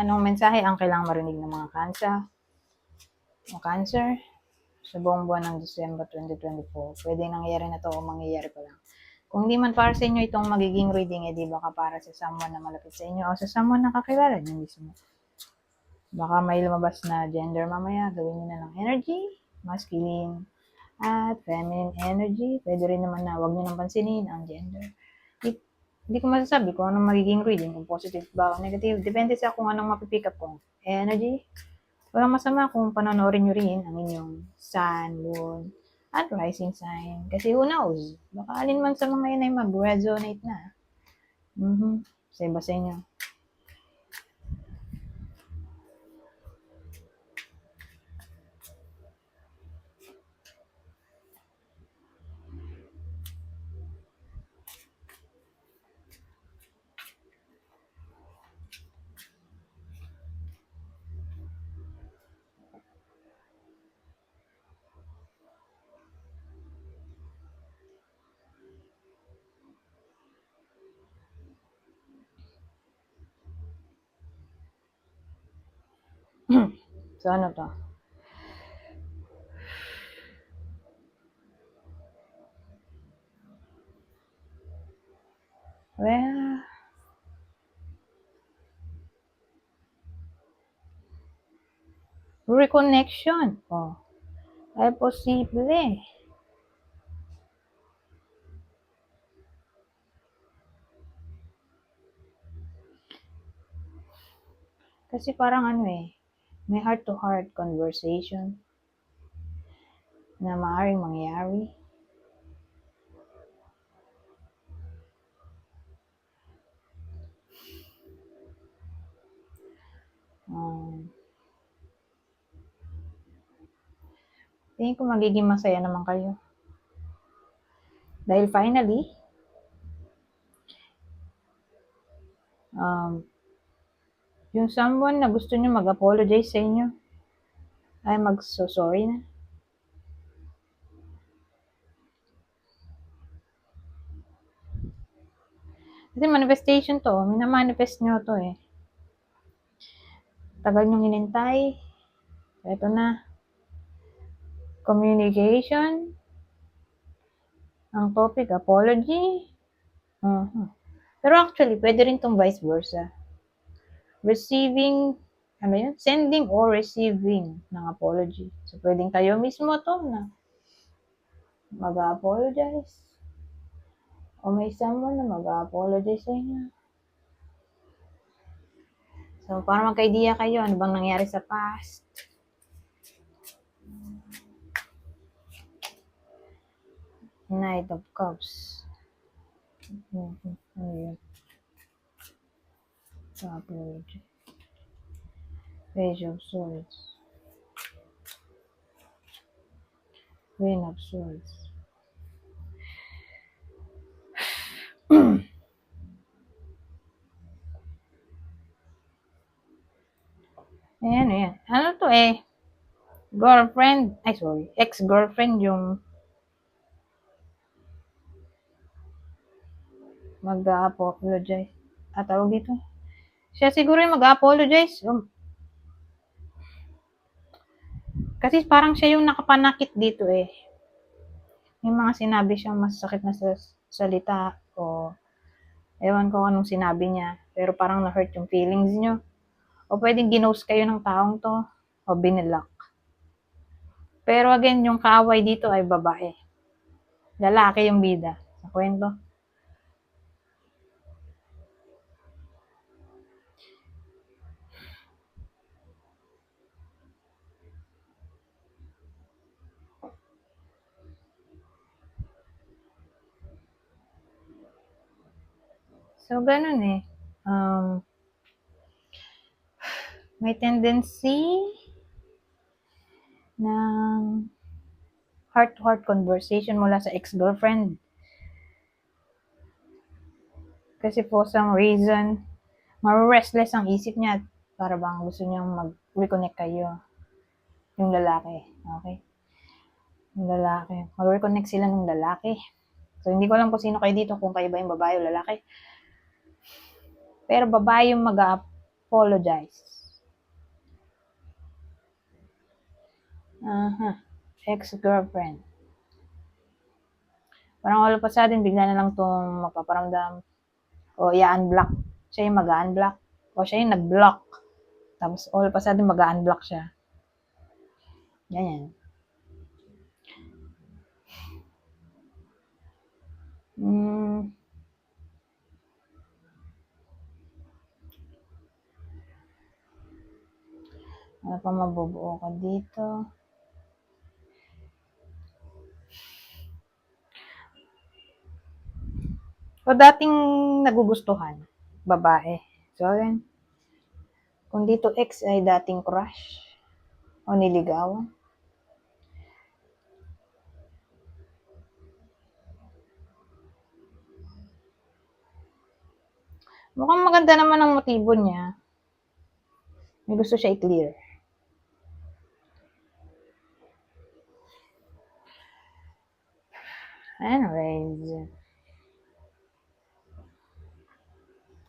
Anong mensahe ang kailangang marinig ng mga Cancer sa buong buwan ng December 2024? Pwede nangyayari na to o mangyayari pa lang. Kung hindi man para sa inyo itong magiging reading, di baka para sa someone na malapit sa inyo o sa someone na kakilala nyo mismo. Baka may lumabas na gender mamaya, gawin nyo na lang energy, masculine at feminine energy. Pwede rin naman na huwag nyo nang pansinin ang gender. Hindi ko masasabi kung anong magiging reading, kung positive ba o negative. Depende sa kung anong mapipick up kong energy. Walang masama kung panonoorin nyo rin ang inyong sun, moon, at rising sign. Kasi who knows? Baka alin man sa mga yun ay mag-resonate na. Sa iba sa inyo. So ano to? Well, reconnection. Ay posible. Kasi parang may heart-to-heart conversation na maaaring mangyari. Tingin ko magiging masaya naman kayo. Dahil finally, yung someone na gusto nyo mag-apologize sa inyo ay mag-sorry na. Kasi manifestation to, minamanifest nyo to eh. Tagal nyong inintay. Ito na. Communication. Ang topic, apology. Pero actually, pwede rin tong vice versa. Receiving, sending or receiving ng apology. So, pwedeng kayo mismo to na mag-apologize. O may someone na mag-apologize sa inyo. So, para magka-idea kayo, ano bang nangyari sa past? Knight of Cups. Ano yun? Apology. Page of Swords. Queen of Swords. Ayan. Ano to girlfriend, ex-girlfriend yung mag-apologize. Tawag dito. Siya siguro yung mag-apologize. Kasi parang siya yung nakapanakit dito eh. May mga sinabi siyang masakit na salita o ewan ko anong sinabi niya. Pero parang na-hurt yung feelings niyo. O pwedeng ginost kayo ng taong to o binilak. Pero again, yung kaaway dito ay babae. Lalaki yung bida sa kwento. So, ganun may tendency ng heart-to-heart conversation mula sa ex-girlfriend. Kasi for some reason, restless ang isip niya at para bang gusto niyang mag-reconnect kayo. Yung lalaki. Okay? Yung lalaki. Mag-reconnect sila ng lalaki. So, hindi ko alam kung sino kayo dito, kung kayo ba yung babae o lalaki. Pero babae yung mag-apologize. Ex-girlfriend. Parang all of a sudden, bigla na lang itong mapaparamdam o i-unblock. Siya yung mag-unblock o siya yung nag-block. Tapos all of a sudden, mag-unblock siya. Ganyan. Ano pa mabubuo ko dito? O dating nagugustuhan, babae. So, yun. Kung dito ex ay dating crush o niligawan. Mukhang maganda naman ang motibo niya. May gusto siya i-clear. Anyways.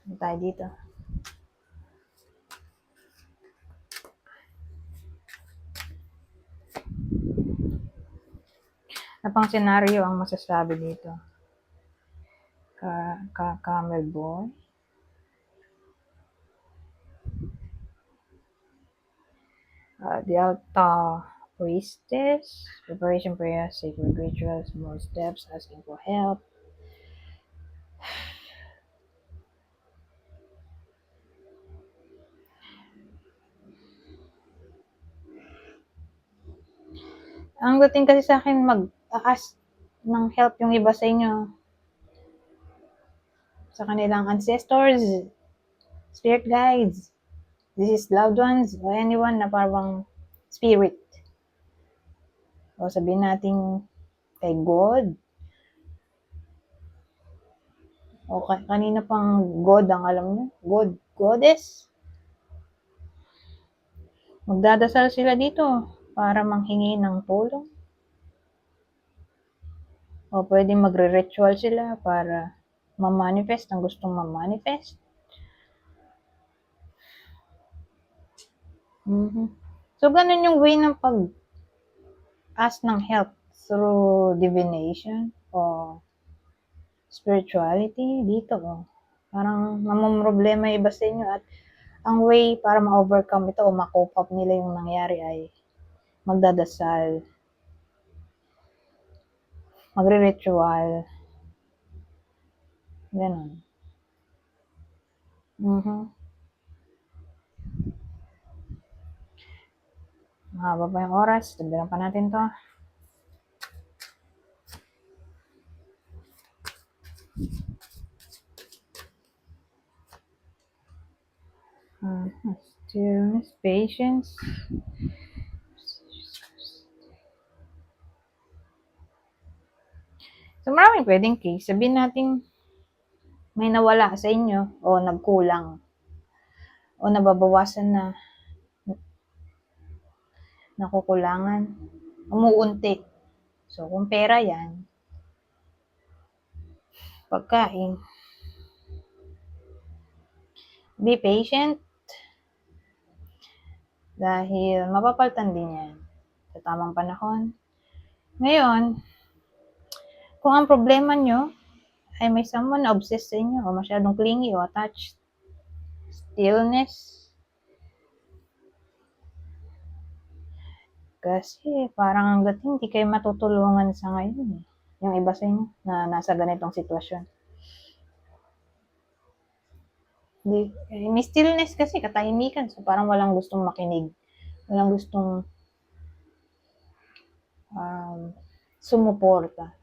Ano tayo dito? Ano pang senaryo ang masasabi dito? Camel boy. The Alta priestess. Preparation prayers, sacred rituals, more steps, asking for help. Ang dating kasi sa akin, mag-ask ng help yung iba sa inyo. Sa kanilang ancestors, spirit guides, deceased loved ones, o anyone na parang spirit. O sabihin natin kay God. O kanina pang God ang alam nyo. God, Goddess. Magdadasal sila dito para manghingi ng tulong. O pwede magre-ritual sila para ma-manifest ang gustong ma-manifest. So, ganun yung way ng pag-ask ng help through divination o spirituality dito. Parang mamumroblema iba sa inyo at ang way para ma-overcome ito o ma-cope up nila yung nangyari ay magdadasal, magre-ritual, ganun. Mahaba pa yung oras, dagdagan pa natin to. Stillness, patience. So, maraming pwedeng case. Sabihin natin may nawala sa inyo o nagkulang o nababawasan na nakukulangan, umuunti. So, kung pera yan, pagkain, be patient dahil mapapalitan din yan sa tamang panahon. Ngayon, kung ang problema nyo ay may someone na obsessed sa inyo o masyadong clingy o attached, stillness. Kasi parang hanggat hindi kayo matutulungan sa ngayon yung iba sa inyo na nasa ganitong sitwasyon. May stillness kasi, katahimikan. So parang walang gustong makinig. Walang gustong sumuporta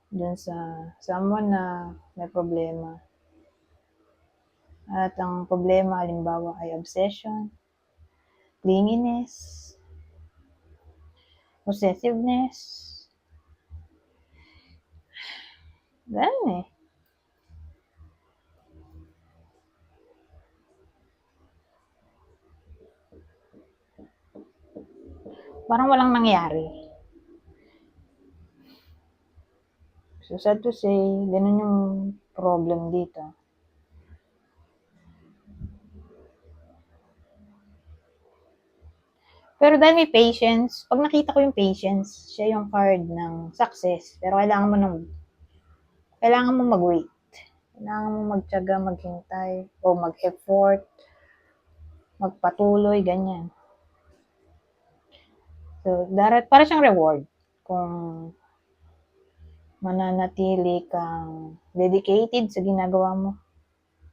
dun sa someone na may problema. At ang problema, halimbawa, ay obsession, clinginess, possessiveness. Ganun Parang walang nangyari. So, sad to say, ganun yung problem dito. Pero dahil may patience, pag nakita ko yung patience, siya yung card ng success. Pero kailangan mo mag-wait. Kailangan mo magtiyaga, maghintay, o mag-effort, magpatuloy, ganyan. So, para siyang reward kung mananatili kang dedicated sa ginagawa mo.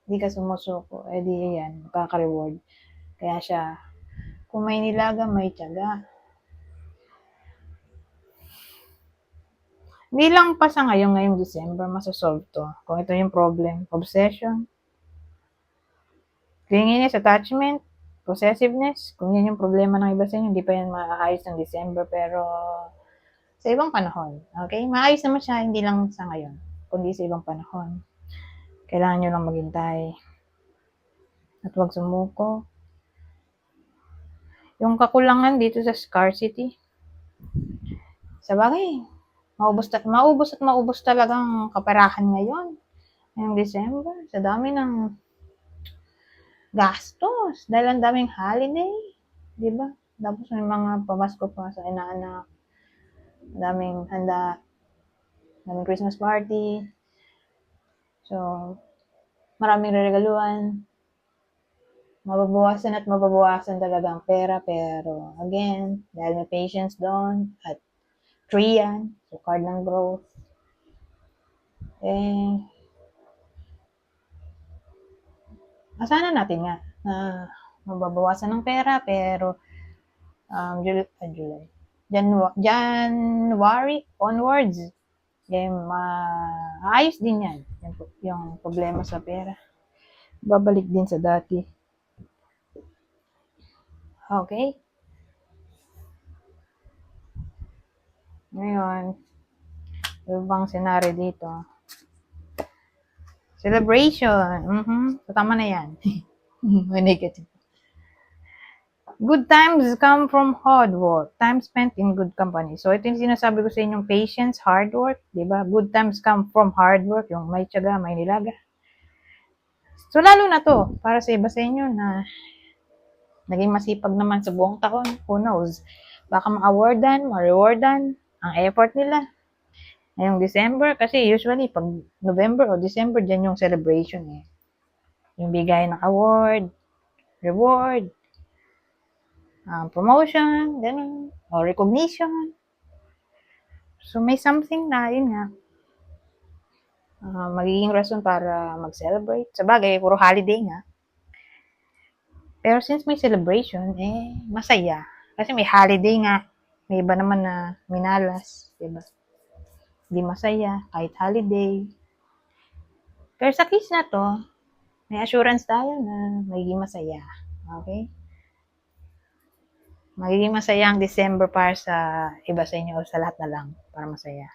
Hindi ka sumusuko, edi yan, makaka-reward. Kaya siya, kung may nilaga, may tiyaga. Hindi lang pa sa ngayong December, masasolve to. Kung ito yung problem, obsession, clinginess, attachment, possessiveness, kung yan yung problema ng iba sa inyo, hindi pa yan maaayos ng December, pero sa ibang panahon, okay? Maayos naman siya, hindi lang sa ngayon, kundi sa ibang panahon. Kailangan nyo lang maghintay. At huwag sumuko. Yung kakulangan dito sa scarcity, sa bagay, maubos talagang kaperahan ngayon. Ngayong December, sa dami ng gastos. Dahil ang daming holiday. Di ba? Tapos may mga pamasko pa sa inaanak. Daming handa. Daming Christmas party. So, maraming reregaluhan. Mababawasan talaga ang pera. Pero, again, dahil may patience doon. At 3 yan. So, card ng growth. Asahan natin nga na mababawasan ng pera pero July. January onwards, maayos din yan. Yung problema sa pera. Babalik din sa dati. Okay? Ngayon, ibang senaryo dito. Celebration. So, tama na yan. Negative. Good times come from hard work. Time spent in good company. So, ito yung sinasabi ko sa inyong patience, hard work. Diba? Good times come from hard work. Yung may tiyaga, may nilaga. So, lalo na to, para sa iba sa inyo na naging masipag naman sa buong taon. Who knows? Baka ma-awardan, ma-rewardan ang effort nila. Ngayong December, kasi usually pag November o December, dyan yung celebration eh. Yung bigay ng award, reward, promotion, ganun, o recognition. So, may something na, yun nga, magiging rason para mag-celebrate. Sa bagay, puro holiday nga. Pero since may celebration, masaya. Kasi may holiday nga. May iba naman na minalas, diba? Hindi masaya, kahit holiday. Pero sa case na to, may assurance tayo na magiging masaya. Okay? Magiging masaya ang December para sa iba sa inyo o sa lahat na lang para masaya.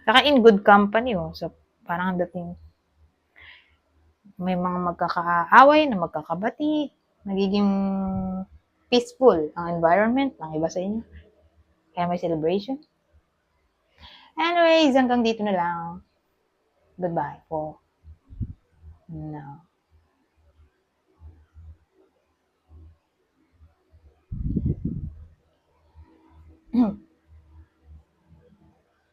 Saka in good company, So, parang dating may mga magkakaaway na magkakabati, nagiging peaceful ang environment ng iba sa inyo. Kaya may celebration. Anyways, hanggang dito na lang. Goodbye for now.